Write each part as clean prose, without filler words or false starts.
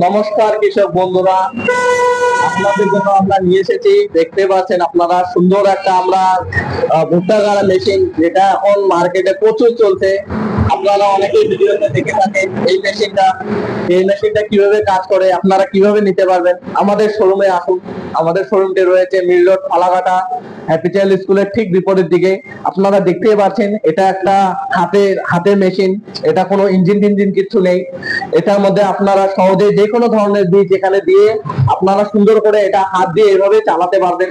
নমস্কার কৃষক বন্ধুরা, আপনাদের জন্য আমরা নিয়ে এসেছি। দেখতে পাচ্ছেন আপনারা সুন্দর একটা আমরা ভুট্টা গাড়া মেশিন, যেটা এখন মার্কেটে প্রচুর চলছে। আপনারা অনেকেই ভিডিওতে দেখে থাকেন এই মেশিনটা কিভাবে কাজ করে, আপনারা কিভাবে নিতে পারবেন। আমাদের শোরুমে আসুন। আমাদের শোরুমটি রয়েছে মিল রোড, ফালাকাটা, হ্যাপিচাইল্ড স্কুলের ঠিক বিপরীত দিকে। আপনারা দেখতেই পাচ্ছেন এটা একটা হাতের মেশিন। এটা কোনো ইঞ্জিন কিছু নেই। এটার মধ্যে আপনারা সহজে যে কোনো ধরনের বীজ এখানে দিয়ে আপনারা সুন্দর করে এটা হাত দিয়ে এভাবে চালাতে পারবেন।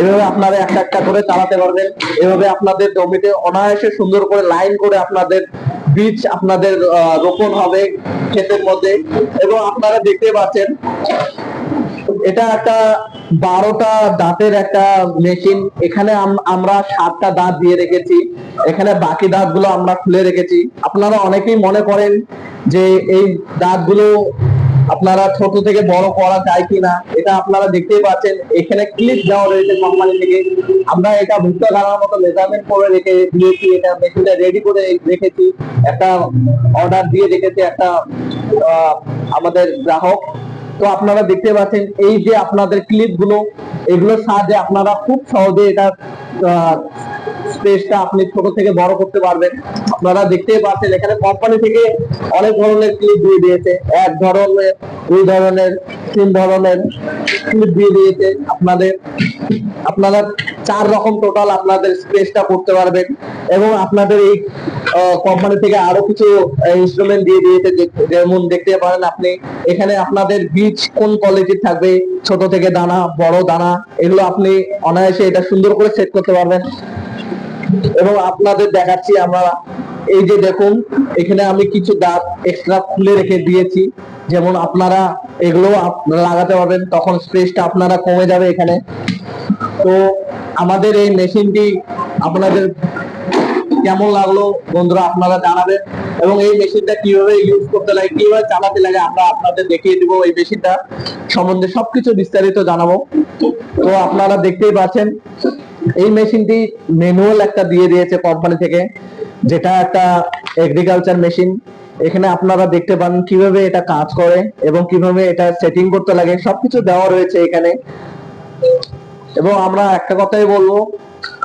এভাবে আপনারা একটা একটা করে চালাতে পারবেন। এভাবে আপনাদের জমিতে অনায়াসে সুন্দর করে লাইন করে আপনাদের বীজ আপনাদের রোপণ হবে ক্ষেতের মধ্যে। এবং আপনারা দেখতে পাচ্ছেন এটা একটা 12টা দাঁতের একটা মেশিন। এখানে আমরা 7টা দাঁত দিয়ে রেখেছি। এখানে বাকি দাঁতগুলো আমরা খুলে রেখেছি। আপনারা অনেকেই মনে করেন যে এই দাঁতগুলো আপনারা ছোট থেকে বড় করা যায় কিনা। এটা আপনারা দেখতেই পাচ্ছেন, এখানে ক্লিপ দেওয়া রয়েছে কোম্পানি থেকে। আমরা এটা ভুট্টা গাড়ার মতো মেজারমেন্ট করে রেখে দিয়েছি। এটা মেশিনটা রেডি করে রেখেছি, একটা অর্ডার দিয়ে রেখেছি একটা আমাদের গ্রাহক। তো আপনারা দেখতে পাচ্ছেন এই যে আপনাদের ক্লিপ গুলো, এগুলোর সাহায্যে আপনারা খুব সহজে এটা স্পেসটা আপনি ছোট থেকে বড় করতে পারবেন। আপনারা দেখতেই পাচ্ছেন এখানে কোম্পানি থেকে অনেক ধরনের ক্লিপ দিয়ে দিয়েছে। 1 ধরনের, 2 ধরনের, 3 ধরনের ক্লিপ দিয়ে দিয়েছে আপনারা 4 রকম টোটাল আপনাদের স্পেসটা করতে পারবেন। এবং আপনাদের এই কোম্পানি থেকে আরো কিছু ইনস্ট্রুমেন্ট দিয়ে দিয়েছে, যেমন দেখতে পারেন আপনি এখানে আপনাদের বীজ কোন কোয়ালিটির থাকবে, ছোট থেকে দানা, বড় দানা, এগুলো আপনি অনায়াসে এটা সুন্দর করে সেট করতে পারবেন। এবং আপনাদের দেখাচ্ছি আমরা, এই যে দেখুন এখানে আমি কিছু দাঁত এক্সট্রা খুলে রেখে দিয়েছি, যেমন আপনারা এগুলো লাগাতে পারবেন, তখন স্পেসটা আপনারা কমে যাবে এখানে। তো আমাদের এই মেশিনটি আপনাদের কেমন লাগলো বন্ধুরা আপনারা জানাবেন। এবং এই মেশিনটা কিভাবে ইউজ করতে লাগে, কিভাবে চালাতে লাগে আমরা আপনাদের দেখিয়ে দিব। এই মেশিনটা সম্বন্ধে সবকিছু বিস্তারিত জানাবো। তো আপনারা দেখতেই পাচ্ছেন এই মেশিনটি ম্যানুয়াল একটা দিয়ে দিয়েছে কোম্পানি থেকে, যেটা একটা এগ্রিকালচার মেশিন। এখানে আপনারা দেখতে পান কিভাবে এটা কাজ করে এবং কিভাবে এটা সেটিং করতে লাগে, সবকিছু দেওয়া রয়েছে এখানে। এবং আমরা একটা কথাই বলবো,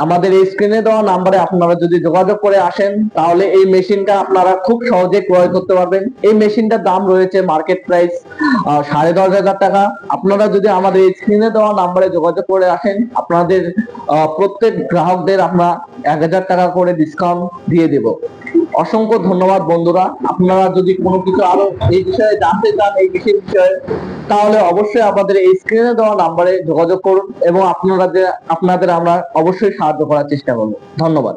আমাদের এই স্ক্রিনে দেওয়া নাম্বারে আপনারা যদি যোগাযোগ করে আসেন, তাহলে এই মেশিনটা আপনারা খুব সহজে ক্রয় করতে পারবেন। এই মেশিনটার দাম রয়েছে মার্কেট প্রাইস 10,500 টাকা। আপনারা যদি আমাদের এই স্ক্রিনে দেওয়া নাম্বারে যোগাযোগ করে আসেন, আপনাদের প্রত্যেক গ্রাহকদের আমরা 1,000 টাকা করে ডিসকাউন্ট দিয়ে দেব। অসংখ্য ধন্যবাদ বন্ধুরা। আপনারা যদি কোনো কিছু আরো এই বিষয়ে জানতে চান, এই মেশিন বিষয়ে, তাহলে অবশ্যই আমাদের এই স্ক্রিনে দেওয়া নাম্বারে যোগাযোগ করুন এবং আপনাদের আমরা অবশ্যই সাহায্য করার চেষ্টা করব। ধন্যবাদ।